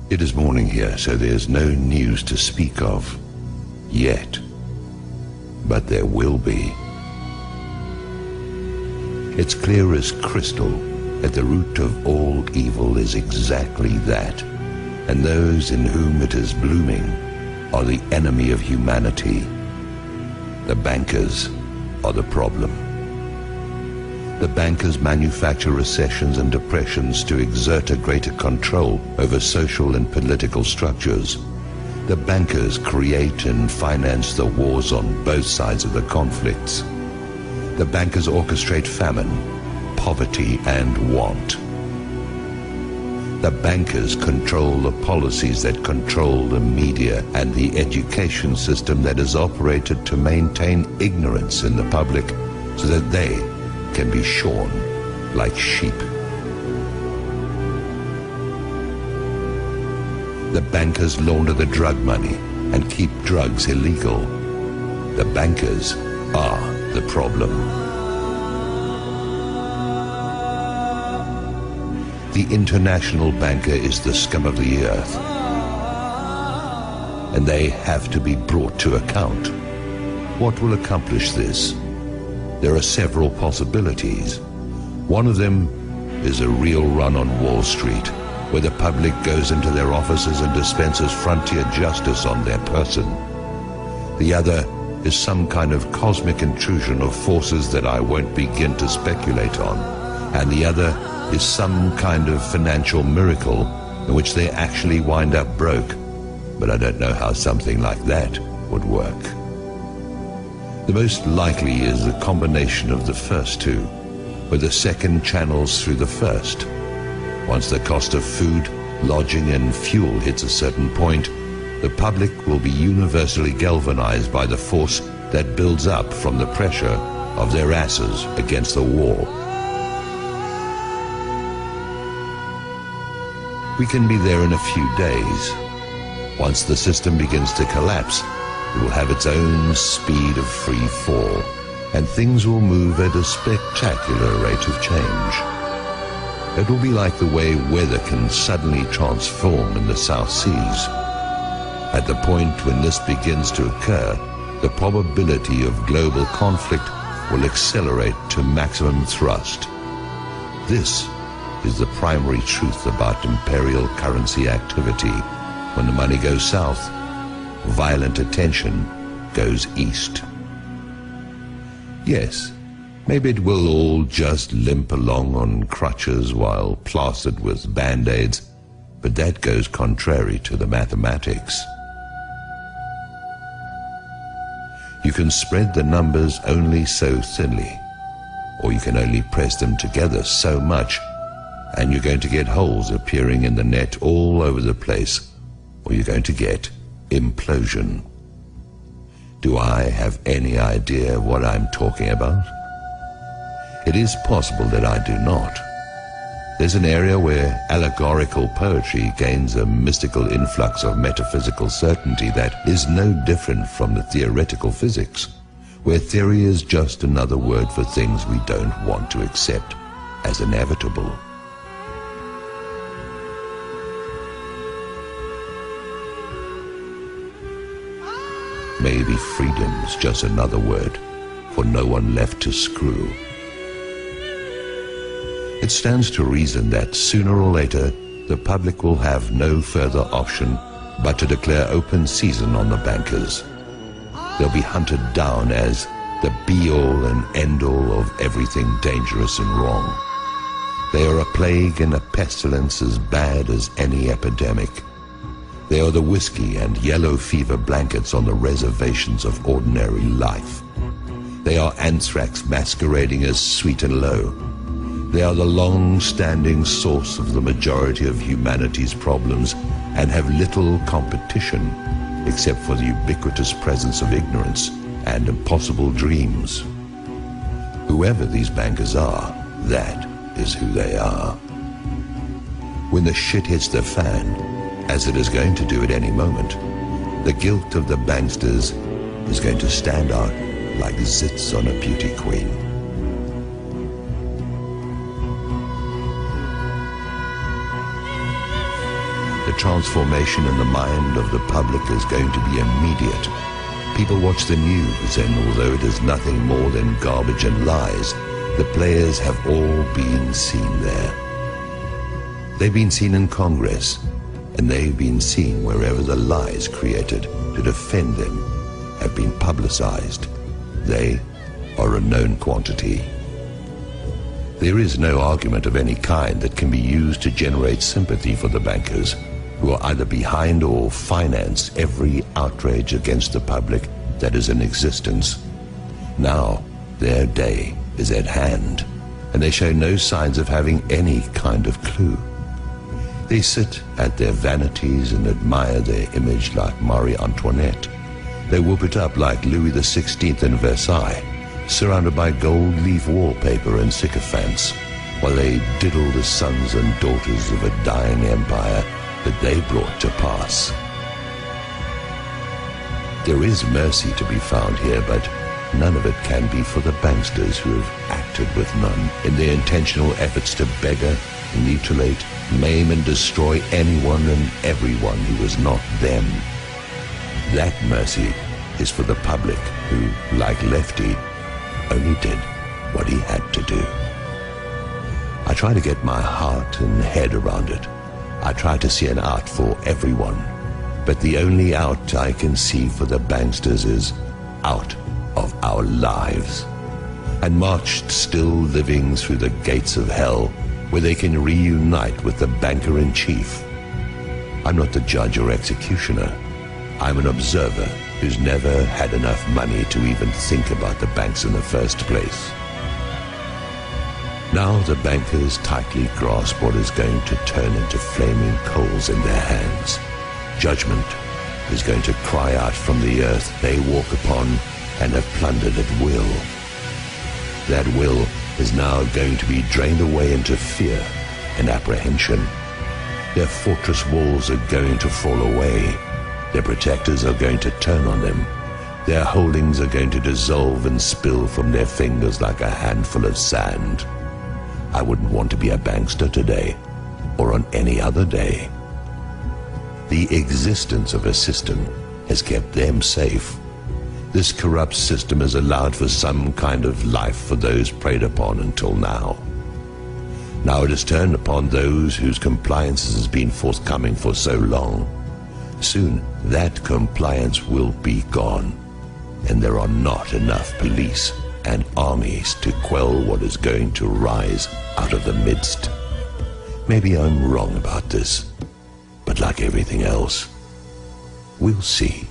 It is morning here, so there's no news to speak of yet. But there will be. It's clear as crystal that the root of all evil is exactly that, and those in whom it is blooming are the enemy of humanity. The bankers are the problem. The bankers manufacture recessions and depressions to exert a greater control over social and political structures. The bankers create and finance the wars on both sides of the conflicts. The bankers orchestrate famine, poverty, and want. The bankers control the policies that control the media and the education system that is operated to maintain ignorance in the public so that they can be shorn like sheep. The bankers launder the drug money and keep drugs illegal. The bankers are the problem. The international banker is the scum of the earth, and they have to be brought to account. What will accomplish this? There are several possibilities. One of them is a real run on Wall Street, where the public goes into their offices and dispenses frontier justice on their person. The other is some kind of cosmic intrusion of forces that I won't begin to speculate on. And the other is some kind of financial miracle in which they actually wind up broke. But I don't know how something like that would work. The most likely is a combination of the first two, where the second channels through the first. Once the cost of food, lodging, and fuel hits a certain point, the public will be universally galvanized by the force that builds up from the pressure of their asses against the wall. We can be there in a few days. Once the system begins to collapse, it will have its own speed of free fall, and things will move at a spectacular rate of change. It will be like the way weather can suddenly transform in the South Seas. At the point when this begins to occur, the probability of global conflict will accelerate to maximum thrust. This is the primary truth about imperial currency activity. When the money goes south, violent attention goes east. Yes, maybe it will all just limp along on crutches while plastered with band-aids, but that goes contrary to the mathematics. You can spread the numbers only so thinly, or you can only press them together so much, and you're going to get holes appearing in the net all over the place, or you're going to get implosion. Do I have any idea what I'm talking about? It is possible that I do not. There's an area where allegorical poetry gains a mystical influx of metaphysical certainty that is no different from the theoretical physics, where theory is just another word for things we don't want to accept as inevitable. Maybe freedom's just another word for no one left to screw. It stands to reason that sooner or later the public will have no further option but to declare open season on the bankers. They'll be hunted down as the be-all and end-all of everything dangerous and wrong. They are a plague and a pestilence as bad as any epidemic. They are the whiskey and yellow fever blankets on the reservations of ordinary life. They are anthrax masquerading as sweet and low. They are the long-standing source of the majority of humanity's problems and have little competition except for the ubiquitous presence of ignorance and impossible dreams. Whoever these bankers are, that is who they are. When the shit hits the fan, as it is going to do at any moment, the guilt of the banksters is going to stand out like zits on a beauty queen. transformation in the mind of the public is going to be immediate. People watch the news, and although it is nothing more than garbage and lies, the players have all been seen there. They've been seen in Congress, and they've been seen wherever the lies created to defend them have been publicized. They are a known quantity. There is no argument of any kind that can be used to generate sympathy for the bankers, who are either behind or finance every outrage against the public that is in existence. Now, their day is at hand, and they show no signs of having any kind of clue. They sit at their vanities and admire their image like Marie Antoinette. They whoop it up like Louis XVI in Versailles, surrounded by gold leaf wallpaper and sycophants, while they diddle the sons and daughters of a dying empire that they brought to pass. There is mercy to be found here, but none of it can be for the banksters who have acted with none in their intentional efforts to beggar, mutilate, maim and destroy anyone and everyone who is not them. That mercy is for the public who, like Lefty, only did what he had to do. I try to get my heart and head around it. I try to see an out for everyone, but the only out I can see for the banksters is out of our lives, and marched still living through the gates of hell, where they can reunite with the banker-in-chief. I'm not the judge or executioner. I'm an observer who's never had enough money to even think about the banks in the first place. Now the bankers tightly grasp what is going to turn into flaming coals in their hands. Judgment is going to cry out from the earth they walk upon and have plundered at will. That will is now going to be drained away into fear and apprehension. Their fortress walls are going to fall away. Their protectors are going to turn on them. Their holdings are going to dissolve and spill from their fingers like a handful of sand. I wouldn't want to be a bankster today, or on any other day. The existence of a system has kept them safe. This corrupt system has allowed for some kind of life for those preyed upon until now. Now it has turned upon those whose compliance has been forthcoming for so long. Soon that compliance will be gone, and there are not enough police and armies to quell what is going to rise out of the midst. Maybe I'm wrong about this, but like everything else, we'll see.